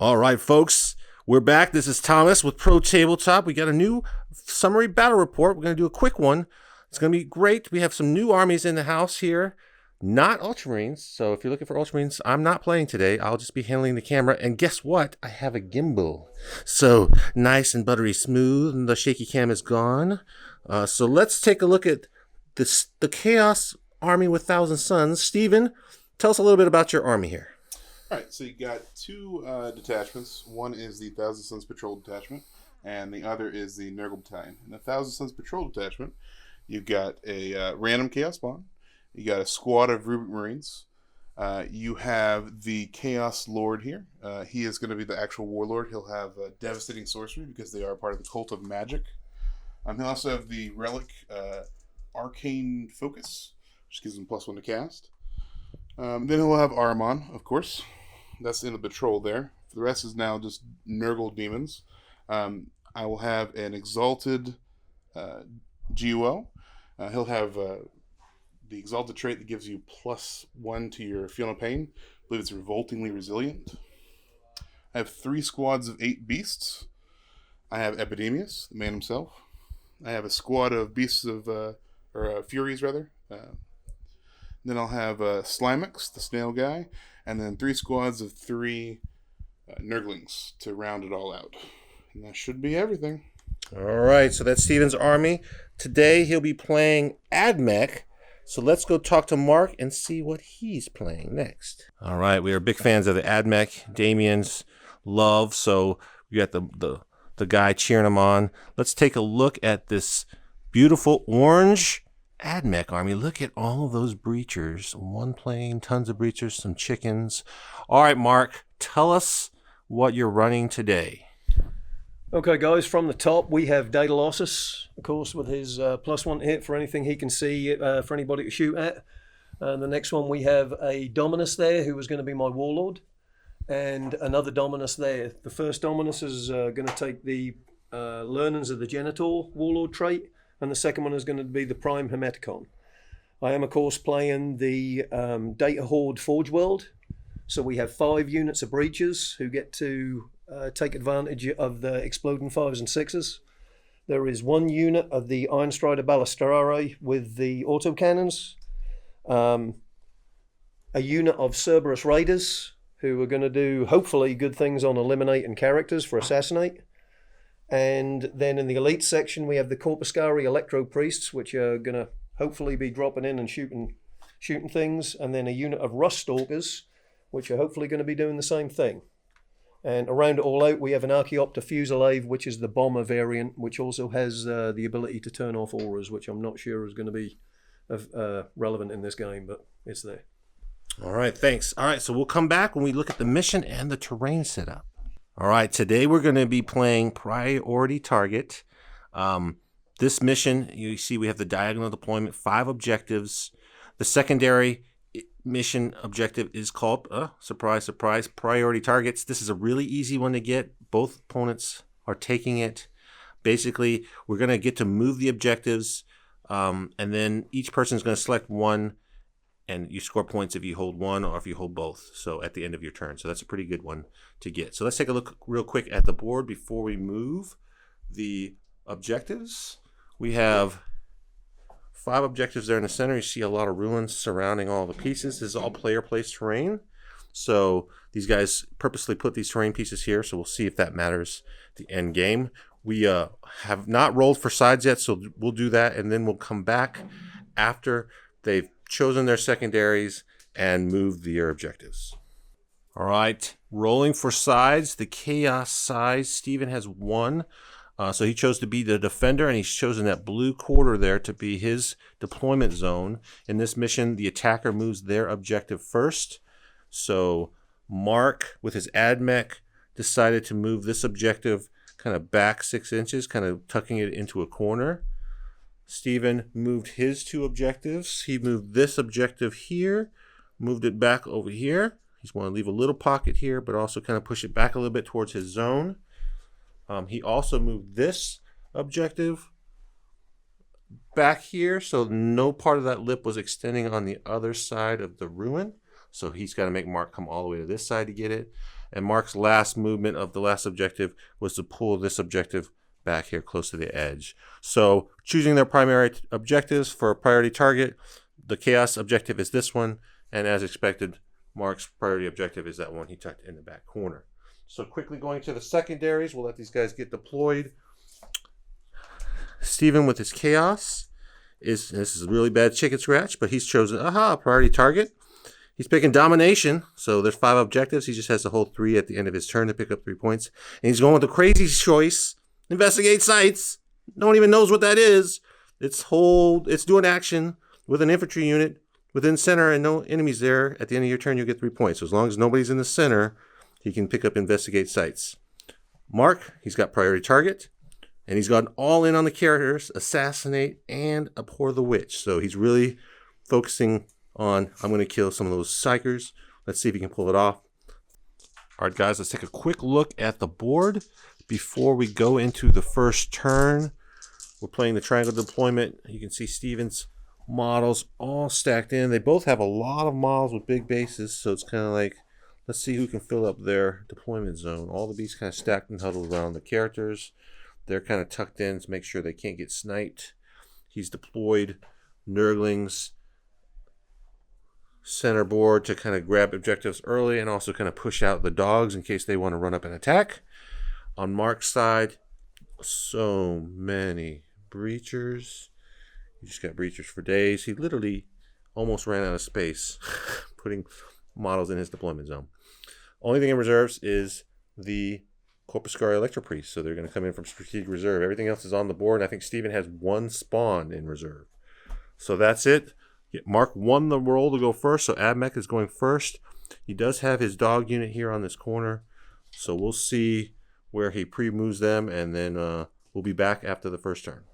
All right, folks, we're back. This is Thomas with Pro Tabletop. We got a new summary battle report. We're going to do a quick one. It's going to be great. We have some new armies in the house here, not Ultramarines. So if you're looking for Ultramarines, I'm not playing today. I'll just be handling the camera. And guess what? I have a gimbal. So nice and buttery smooth, and the shaky cam is gone. So let's take a look at the Chaos Army with Thousand Suns. Steven, tell us a little bit about your army here. All right, so you got two detachments. One is the Thousand Suns Patrol Detachment, and the other is the Nurgle Battalion. In the Thousand Suns Patrol Detachment, you've got a random Chaos Spawn. You got a squad of Rubik Marines. You have the Chaos Lord here. He is going to be the actual warlord. He'll have devastating sorcery because they are part of the Cult of Magic. He'll also have the Relic Arcane Focus, which gives him +1 to cast. Then he'll have Ahriman, of course. That's in the patrol there. The rest is now just Nurgle Demons. I will have an Exalted GUL. He'll have the Exalted trait that gives you +1 to your Feel No Pain. I believe it's Revoltingly Resilient. I have 3 squads of 8 beasts. I have Epidemius, the man himself. I have a squad of beasts of, Furies rather. Then I'll have Slimex, the snail guy, and then 3 squads of 3 Nurglings to round it all out. And that should be everything. All right, so that's Steven's army. Today he'll be playing Admech. So let's go talk to Mark and see what he's playing next. All right, we are big fans of the Admech, Daemons, love. So we got the guy cheering him on. Let's take a look at this beautiful orange Admech army. Look at all of those breachers. One plane, tons of breachers, some chickens. All right, Mark, tell us what you're running today. Okay, guys, from the top, we have Daedalus, of course, with his +1 hit for anything he can see for anybody to shoot at. And the next one, we have a Dominus there, who is going to be my warlord, and another Dominus there. The first Dominus is going to take the Learnings of the Genitor warlord trait, and the second one is going to be the Prime Hermeticon. I am, of course, playing the Data Horde Forge World. So we have 5 units of breachers who get to take advantage of the exploding 5s and 6s. There is 1 unit of the Iron Strider Ballistare with the autocannons. A unit of Cerberus Raiders who are going to do, hopefully, good things on eliminating characters for Assassinate. And then in the elite section, we have the Corpuscari Electro Priests, which are going to hopefully be dropping in and shooting things. And then a unit of Rust Stalkers, which are hopefully going to be doing the same thing. And around it all out, we have an Archaeopter Fusillade, which is the bomber variant, which also has the ability to turn off auras, which I'm not sure is going to be relevant in this game, but it's there. All right, thanks. All right, so we'll come back when we look at the mission and the terrain setup. All right, today we're going to be playing Priority Target. This mission, you see we have the diagonal deployment, 5 objectives. The secondary mission objective is called, surprise, surprise, Priority Targets. This is a really easy one to get. Both opponents are taking it. Basically, we're going to get to move the objectives, and then each person is going to select one, and you score points if you hold one or if you hold both, so at the end of your turn. So that's a pretty good one to get. So let's take a look real quick at the board before we move the objectives. We have 5 objectives there in the center. You see a lot of ruins surrounding all the pieces. This is all player-placed terrain. So these guys purposely put these terrain pieces here, so we'll see if that matters at the end game. We have not rolled for sides yet, so we'll do that, and then we'll come back after they've chosen their secondaries and moved their objectives. All right, rolling for sides. The Chaos side, Steven has 1. So he chose to be the defender, and he's chosen that blue quarter there to be his deployment zone. In this mission, the attacker moves their objective first. So Mark, with his Admech, decided to move this objective kind of back 6 inches, kind of tucking it into a corner. Steven moved his 2 objectives. He moved this objective here, moved it back over here. He's want to leave a little pocket here, but also kind of push it back a little bit towards his zone. He also moved this objective back here, so no part of that lip was extending on the other side of the ruin. So he's got to make Mark come all the way to this side to get it. And Mark's last movement of the last objective was to pull this objective back here close to the edge. So choosing their primary objectives for a priority target, the chaos objective is this one, and as expected, Mark's priority objective is that one he tucked in the back corner. So quickly going to the secondaries, we'll let these guys get deployed. Steven with his chaos this is a really bad chicken scratch, but he's chosen priority target. He's picking domination, so there's 5 objectives. He just has to hold 3 at the end of his turn to pick up 3 points. And he's going with the crazy choice, investigate sites. No one even knows what that is. It's doing action with an infantry unit within center and no enemies there. At the end of your turn, you'll get 3 points. So as long as nobody's in the center, he can pick up investigate sites. Mark, he's got priority target. And he's gone all in on the characters, assassinate, and abhor the witch. So he's really focusing on, I'm going to kill some of those psychers. Let's see if he can pull it off. All right, guys, let's take a quick look at the board before we go into the first turn. We're playing the triangle deployment. You can see Steven's models all stacked in. They both have a lot of models with big bases, so it's kind of like, let's see who can fill up their deployment zone. All the beasts kind of stacked and huddled around the characters. They're kind of tucked in to make sure they can't get sniped. He's deployed Nurglings center board to kind of grab objectives early and also kind of push out the dogs in case they want to run up and attack. On Mark's side, so many breachers. He just got breachers for days. He literally almost ran out of space putting models in his deployment zone. Only thing in reserves is the Corpuscaria Electro Priest, so they're going to come in from strategic reserve. Everything else is on the board, and I think Steven has 1 spawn in reserve. So that's it. Mark won the roll to go first, so Admech is going first. He does have his dog unit here on this corner, so we'll see where he pre-moves them, and then we'll be back after the first turn.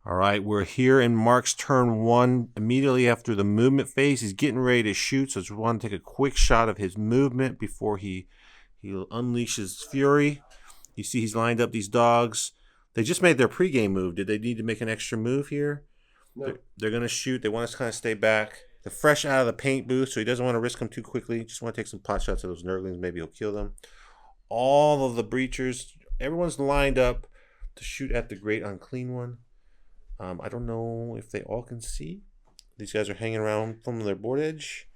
All right, we're here in Mark's turn 1. Immediately after the movement phase, he's getting ready to shoot, so I just want to take a quick shot of his movement before he unleashes fury. You see he's lined up these dogs. They just made their pregame move. Did they need to make an extra move here? No. They're going to shoot. They want us to kind of stay back. They're fresh out of the paint booth, so he doesn't want to risk them too quickly. Just want to take some pot shots of those Nurglings. Maybe he'll kill them. All of the breachers, everyone's lined up to shoot at the Great Unclean One. I don't know if they all can see. These guys are hanging around from their board edge.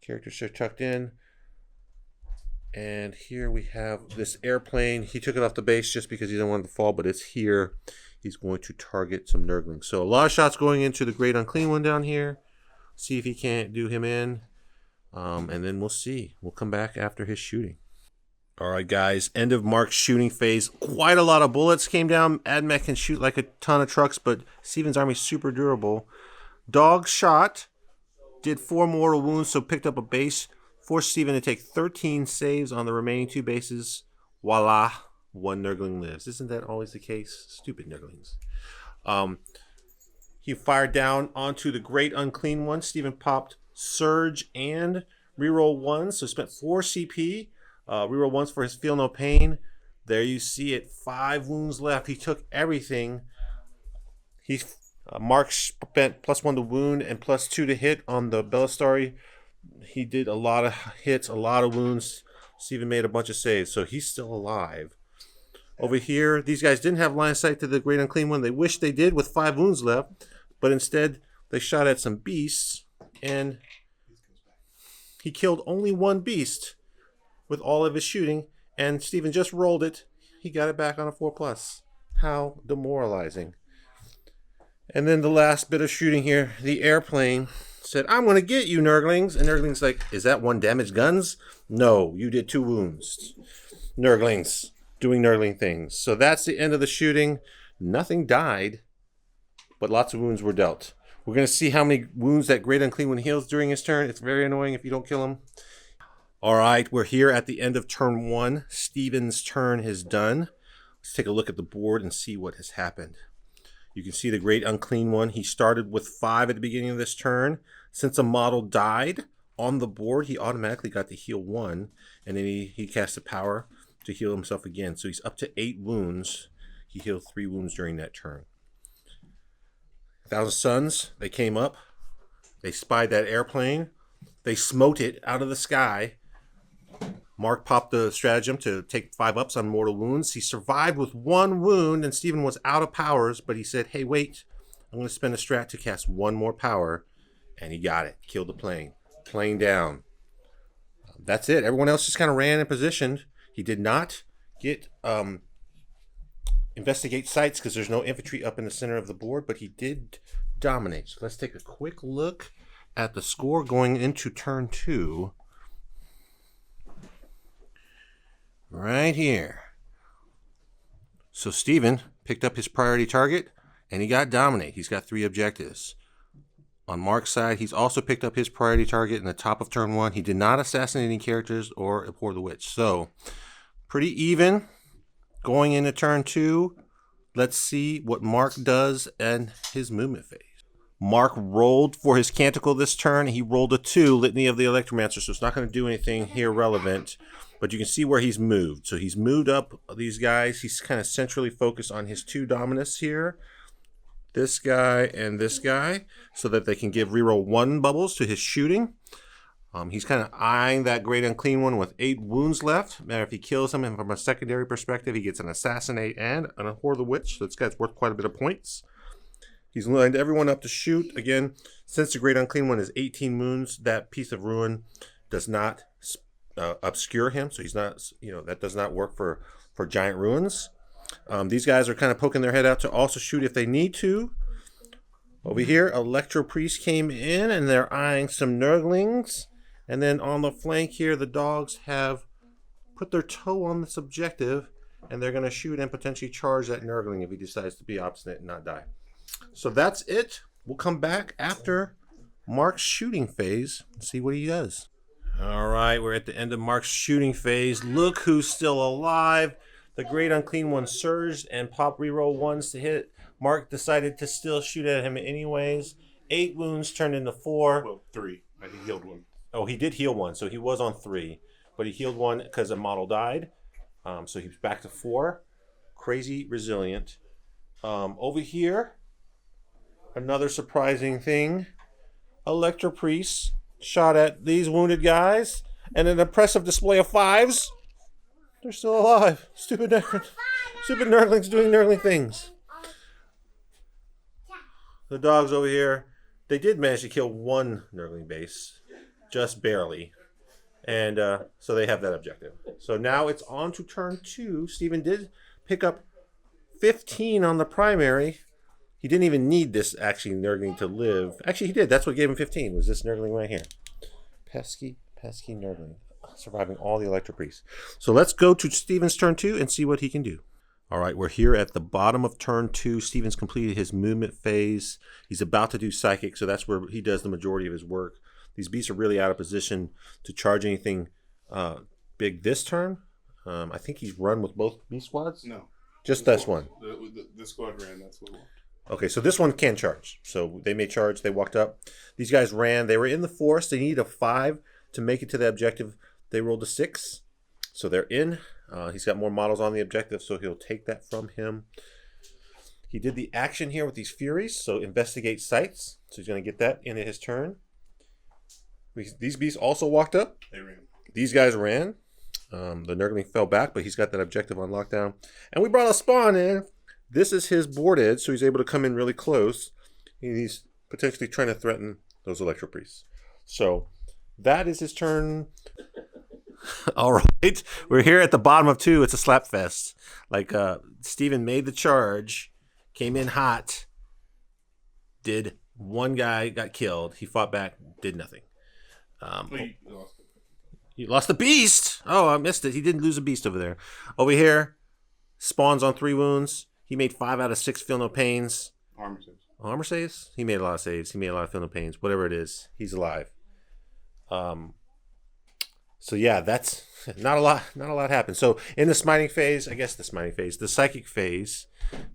Characters are tucked in. And here we have this airplane. He took it off the base just because he didn't want it to fall, but it's here. He's going to target some Nurglings. So a lot of shots going into the Great Unclean One down here. See if he can't do him in. And then we'll see. We'll come back after his shooting. All right, guys. End of Mark's shooting phase. Quite a lot of bullets came down. Admech can shoot like a ton of trucks, but Steven's army's super durable. Dog shot. Did 4 mortal wounds, so picked up a base. Forced Steven to take 13 saves on the remaining 2 bases. Voila, 1 Nurgling lives. Isn't that always the case? Stupid Nurglings. He fired down onto the Great Unclean One. Steven popped Surge and reroll 1, so spent 4 CP. Reroll 1s for his Feel No Pain. There you see it, 5 wounds left. He took everything. Mark spent +1 to wound and +2 to hit on the Bellastari. He did a lot of hits, a lot of wounds. Steven made a bunch of saves, so he's still alive. Over here, these guys didn't have line of sight to the Great Unclean One. They wished they did with 5 wounds left, but instead they shot at some beasts, and he killed only 1 beast with all of his shooting, and Steven just rolled it. He got it back on a 4+. How demoralizing. And then the last bit of shooting here, the airplane said, I'm going to get you, Nurglings. And Nurglings like, is that 1 damaged guns? No, you did 2 wounds. Nurglings doing Nurgling things. So that's the end of the shooting. Nothing died, but lots of wounds were dealt. We're going to see how many wounds that Great Unclean One heals during his turn. It's very annoying if you don't kill him. All right, we're here at the end of turn 1. Steven's turn is done. Let's take a look at the board and see what has happened. You can see the Great Unclean One. He started with 5 at the beginning of this turn. Since a model died on the board, he automatically got to heal 1. And then he cast a power to heal himself again. So he's up to 8 wounds. He healed 3 wounds during that turn. Thousand Suns, they came up. They spied that airplane. They smote it out of the sky. Mark popped the stratagem to take 5 ups on mortal wounds. He survived with 1 wound, and Stephen was out of powers, but he said, hey, wait, I'm going to spend a strat to cast 1 more power, and he got it. Killed the plane. Plane down. That's it. Everyone else just kind of ran and positioned. He did not get investigate sites because there's no infantry up in the center of the board, but he did dominate. So let's take a quick look at the score going into turn 2. Right here. So Stephen picked up his priority target, and he got dominate. He's got 3 objectives. On Mark's side, he's also picked up his priority target in the top of turn 1. He did not assassinate any characters or abhor the witch. So, pretty even going into turn 2. Let's see what Mark does and his movement phase. Mark rolled for his Canticle this turn. He rolled a 2, Litany of the Electromancer, so it's not going to do anything here relevant. But you can see where he's moved. So he's moved up these guys. He's kind of centrally focused on his 2 Dominus here. This guy and this guy, so that they can give reroll 1 bubbles to his shooting. He's kind of eyeing that Great Unclean One with 8 wounds left. If he kills him, and from a secondary perspective, he gets an Assassinate and an Abhor the Witch. So this guy's worth quite a bit of points. He's lined everyone up to shoot. Again, since the Great Unclean One is 18 wounds, that piece of ruin does not obscure him. So he's not, that does not work for giant ruins. These guys are kind of poking their head out to also shoot if they need to. Over here, Electro Priest came in, and they're eyeing some Nurglings. And then on the flank here, the dogs have put their toe on this objective, and they're going to shoot and potentially charge that Nurgling if he decides to be obstinate and not die. So that's it. We'll come back after Mark's shooting phase and see what he does. All right, we're at the end of Mark's shooting phase. Look who's still alive. The Great Unclean One surged and popped reroll 1s to hit. Mark decided to still shoot at him anyways. 8 wounds turned into 4. Well, 3. I think he healed 1. Oh, he did heal 1, so he was on 3. But he healed 1 because a model died. So he was back to 4. Crazy resilient. Over here, another surprising thing. Electro Priest shot at these wounded guys. And an impressive display of 5s. They're still alive. Stupid Nurglings doing Nurgling things. The dogs over here, they did manage to kill 1 Nurgling base. Just barely. And so they have that objective. So now it's on to turn 2. Stephen did pick up 15 on the primary. He didn't even need this actually Nurgling to live. Actually, he did. That's what gave him 15, was this Nurgling right here. Pesky Nurgling. Surviving all the Electro Priests. So let's go to Stephen's turn 2 and see what he can do. All right, we're here at the bottom of turn 2. Stephen's completed his movement phase. He's about to do Psychic, so that's where he does the majority of his work. These beasts are really out of position to charge anything big this turn. I think he's run with both beast squads? No. Just this one? The squad ran, that's what it was. Okay, so this one can charge. So they may charge. They walked up. These guys ran. They were in the forest. They needed a 5 to make it to the objective. They rolled a 6. So they're in. He's got more models on the objective, so he'll take that from him. He did the action here with these Furies, so investigate sites. So he's going to get that into his turn. These beasts also walked up. They ran. These guys ran. The Nurgling fell back, but he's got that objective on lockdown. And we brought a spawn in. This is his board edge, so he's able to come in really close. He's potentially trying to threaten those Electro Priests. So that is his turn. All right. We're here at the bottom of 2. It's a slap fest. Like Stephen made the charge, came in hot, did 1 guy, got killed. He fought back, did nothing. He lost the beast. Oh, I missed it. He didn't lose a beast over there. Over here, spawns on 3 wounds. He made 5 out of 6 feel no pains. Armor saves. Armor saves? He made a lot of saves. He made a lot of feel no pains. Whatever it is, he's alive. So yeah, that's not a lot happened. So in the smiting phase, the psychic phase,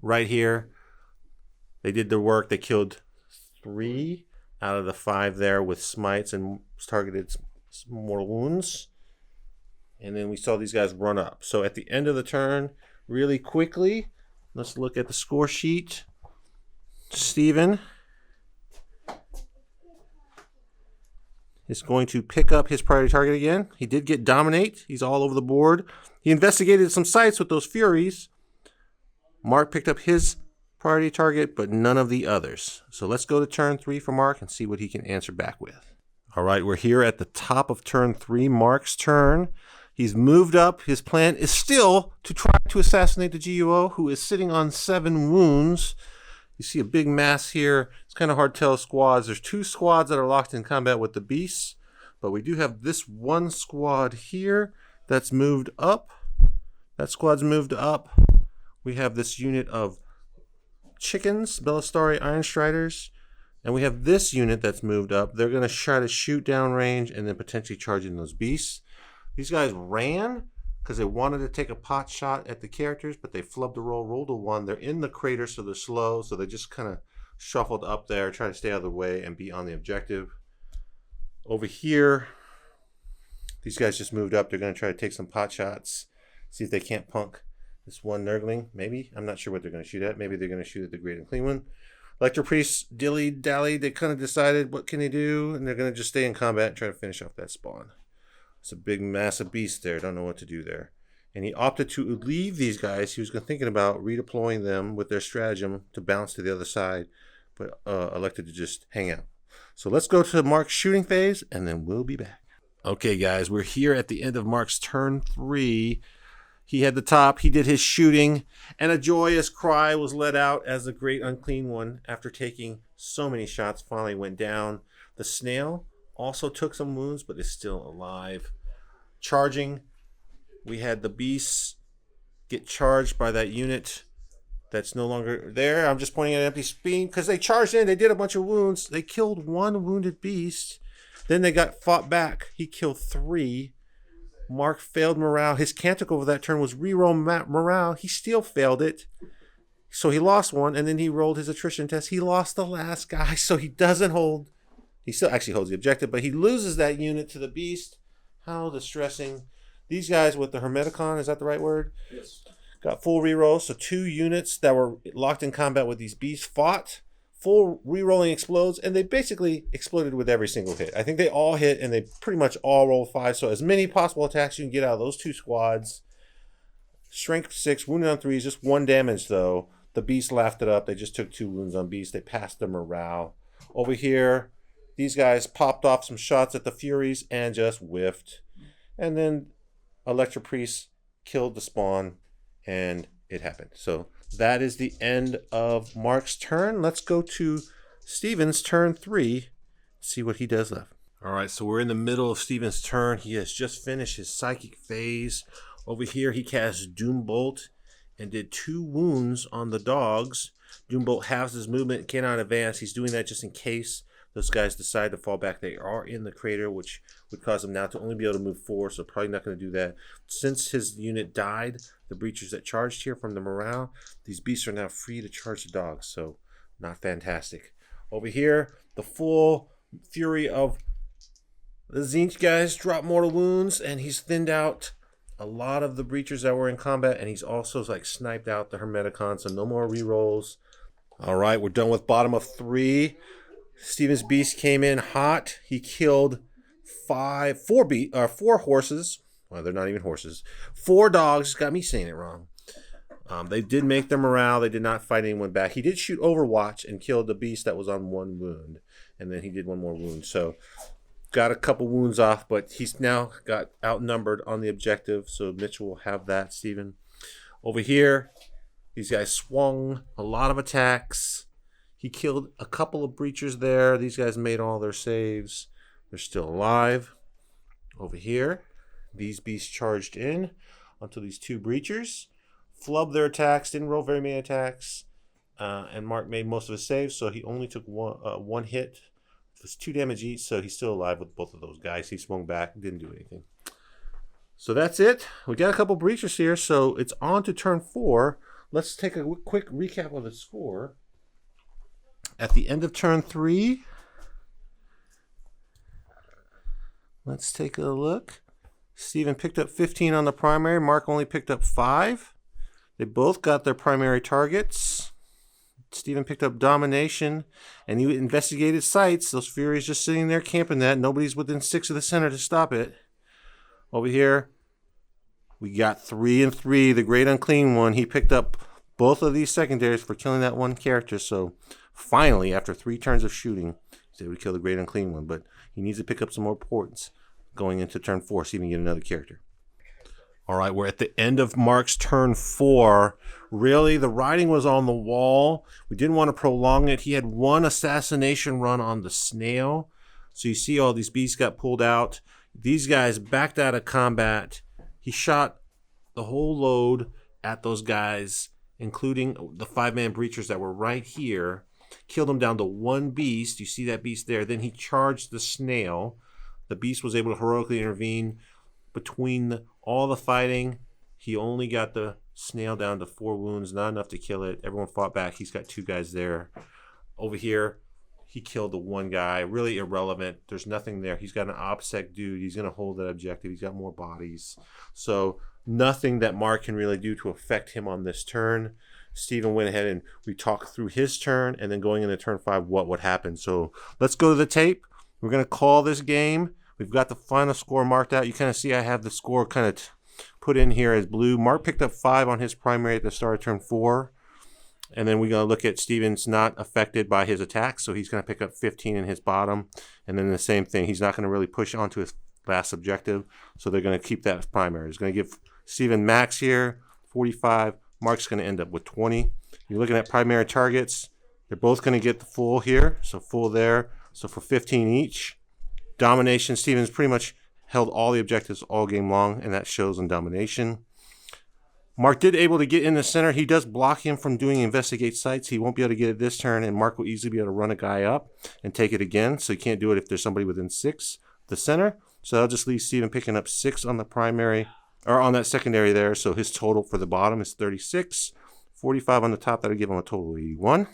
right here, they did their work. They killed 3 out of the 5 there with smites and targeted mortal wounds. And then we saw these guys run up. So at the end of the turn, really quickly, let's look at the score sheet. Stephen, is going to pick up his priority target again. He did get Dominate. He's all over the board. He investigated some sites with those Furies. Mark picked up his priority target, but none of the others. So let's go to turn 3 for Mark and see what he can answer back with. All right, we're here at the top of turn 3, Mark's turn. He's moved up. His plan is still to try to assassinate the GUO, who is sitting on 7 wounds. You see a big mass here. It's kind of hard to tell squads. There's 2 squads that are locked in combat with the beasts, but we do have this one squad here that's moved up. That squad's moved up. We have this unit of chickens, Bellastari Iron Striders, and we have this unit that's moved up. They're going to try to shoot downrange and then potentially charge in those beasts. These guys ran because they wanted to take a pot shot at the characters, but they flubbed the roll, rolled a 1. They're in the crater, so they're slow, so they just kind of shuffled up there, try to stay out of the way and be on the objective. Over here, these guys just moved up. They're going to try to take some pot shots, see if they can't punk this one Nurgling, maybe. I'm not sure what they're going to shoot at. Maybe they're going to shoot at the Great and Clean one. Electro Priests dilly-dallied. They kind of decided what can they do, and they're going to just stay in combat and try to finish off that spawn. It's a big, massive beast there. Don't know what to do there. And he opted to leave these guys. He was thinking about redeploying them with their stratagem to bounce to the other side, but elected to just hang out. So let's go to Mark's shooting phase, and then we'll be back. Okay, guys, we're here at the end of Mark's turn 3. He had the top, he did his shooting, and a joyous cry was let out as the Great Unclean One, after taking so many shots, finally went down. The snail also took some wounds, but is still alive. Charging, we had the beasts get charged by that unit that's no longer there. I'm just pointing at an empty screen because they charged in, they did a bunch of wounds. They killed 1 wounded beast. Then they got fought back. He killed 3. Mark failed morale. His cantic over that turn was reroll morale. He still failed it. So he lost 1, and then he rolled his attrition test. He lost the last guy, so he doesn't hold. He still actually holds the objective, but he loses that unit to the beast. How distressing. These guys with the Hermeticon, is that the right word? Yes. Got full rerolls, so 2 units that were locked in combat with these beasts fought. Full rerolling explodes, and they basically exploded with every single hit. I think they all hit, and they pretty much all rolled 5. So as many possible attacks you can get out of those 2 squads. Strength 6, wounded on 3 is just 1 damage though. The beast laughed it up. They just took 2 wounds on beast. They passed the morale. Over here, these guys popped off some shots at the Furies and just whiffed. And then Electro Priest killed the spawn, and it happened. So that is the end of Mark's turn. Let's go to Steven's turn 3, see what he does left. All right, so we're in the middle of Steven's turn. He has just finished his psychic phase. Over here, he cast Doombolt and did 2 wounds on the dogs. Doombolt halves his movement, cannot advance. He's doing that just in case those guys decide to fall back. They are in the crater, which would cause them now to only be able to move 4, so probably not going to do that. Since his unit died, the breachers that charged here from the morale, these beasts are now free to charge the dogs, so not fantastic. Over here, the full fury of the Tzeentch guys drop mortal wounds, and he's thinned out a lot of the breachers that were in combat, and he's also like sniped out the Hermeticon, so no more rerolls. All right, we're done with bottom of 3. Steven's beast came in hot. He killed 4 horses. Well, they're not even horses. 4 dogs. Got me saying it wrong. They did make their morale. They did not fight anyone back. He did shoot Overwatch and killed the beast that was on 1 wound. And then he did 1 more wound. So got a couple wounds off, but he's now got outnumbered on the objective. So Mitchell will have that, Steven. Over here, these guys swung a lot of attacks. He killed a couple of breachers there. These guys made all their saves. They're still alive. Over here, these beasts charged in onto these 2 breachers. Flubbed their attacks, didn't roll very many attacks. And Mark made most of his saves, so he only took one hit. It was 2 damage each, so he's still alive with both of those guys. He swung back, didn't do anything. So that's it. We got a couple breachers here, so it's on to turn 4. Let's take a quick recap of the score. At the end of turn 3, let's take a look. Steven picked up 15 on the primary. Mark only picked up 5. They both got their primary targets. Steven picked up Domination, and he investigated sites. Those Furies just sitting there camping that. Nobody's within 6 of the center to stop it. Over here, we got 3 and 3, the Great Unclean One. He picked up both of these secondaries for killing that one character. So finally, after 3 turns of shooting, he said we kill the Great Unclean One. But he needs to pick up some more points going into turn 4 so he can get another character. All right, we're at the end of Mark's turn 4. Really, the writing was on the wall. We didn't want to prolong it. He had 1 assassination run on the snail. So you see all these beasts got pulled out. These guys backed out of combat. He shot the whole load at those guys, including the 5-man breachers that were right here. Killed them down to 1 beast. You see that beast there. Then he charged the snail. The beast was able to heroically intervene. Between all the fighting, he only got the snail down to 4 wounds, not enough to kill it. Everyone fought back. He's got 2 guys there. Over here, he killed the 1 guy. Really irrelevant. There's nothing there. He's got an OPSEC dude. He's going to hold that objective. He's got more bodies. So nothing that Mark can really do to affect him on this turn. Steven went ahead and we talked through his turn, and then going into turn 5, what would happen. So let's go to the tape. We're going to call this game. We've got the final score marked out. You kind of see I have the score kind of put in here as blue. Mark picked up 5 on his primary at the start of turn 4. And then we're going to look at Steven's not affected by his attacks, so he's going to pick up 15 in his bottom. And then the same thing. He's not going to really push onto his last objective, so they're going to keep that as primary. It's going to give Steven max here, 45. Mark's going to end up with 20. You're looking at primary targets. They're both going to get the full here, so full there. So for 15 each. Domination, Steven's pretty much held all the objectives all game long, and that shows in Domination. Mark did able to get in the center. He does block him from doing investigate sites. He won't be able to get it this turn, and Mark will easily be able to run a guy up and take it again. So he can't do it if there's somebody within 6 the center. So that'll just leave Steven picking up 6 on the primary, or on that secondary there. So his total for the bottom is 36. 45 on the top, that'll give him a total of 81.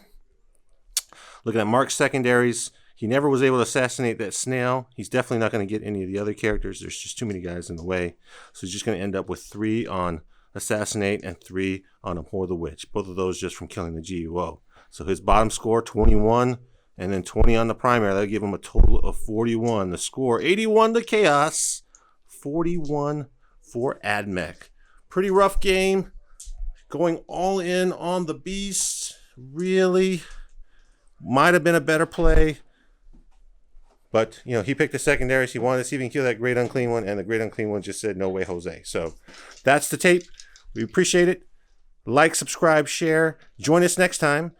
Looking at Mark's secondaries, he never was able to assassinate that snail. He's definitely not going to get any of the other characters. There's just too many guys in the way. So he's just going to end up with 3 on assassinate and 3 on abhor the witch. Both of those just from killing the GUO. So his bottom score, 21, and then 20 on the primary. That'll give him a total of 41. The score, 81 to Chaos, 41 for Admech. Pretty rough game. Going all in on the beast. Really might have been a better play. But, you know, he picked the secondaries. He wanted to see if he can kill that Great Unclean One, and the Great Unclean One just said, no way, Jose. So that's the tape. We appreciate it. Like, subscribe, share. Join us next time